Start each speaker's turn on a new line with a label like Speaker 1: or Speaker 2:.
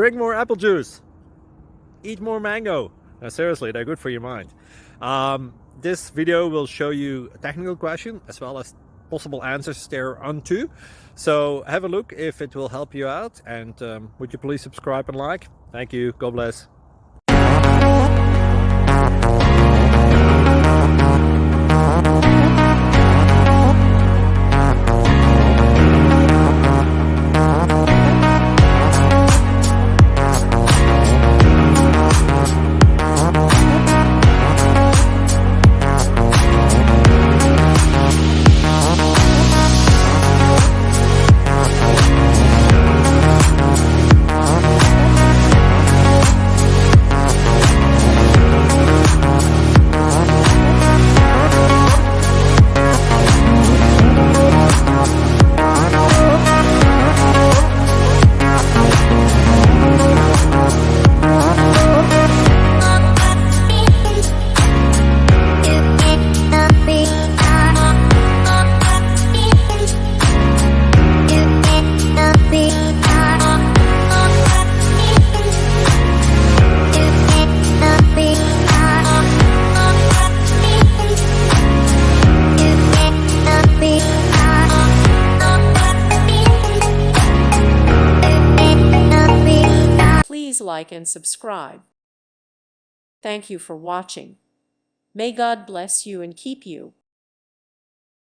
Speaker 1: drink more apple juice, eat more mango. No, seriously, they're good for your mind. This video will show you a technical question as well as possible answers thereunto. So have a look if it will help you out, and would you please subscribe and like? Thank you. God bless.
Speaker 2: Please like and subscribe. Thank you for watching. May God bless you and keep you.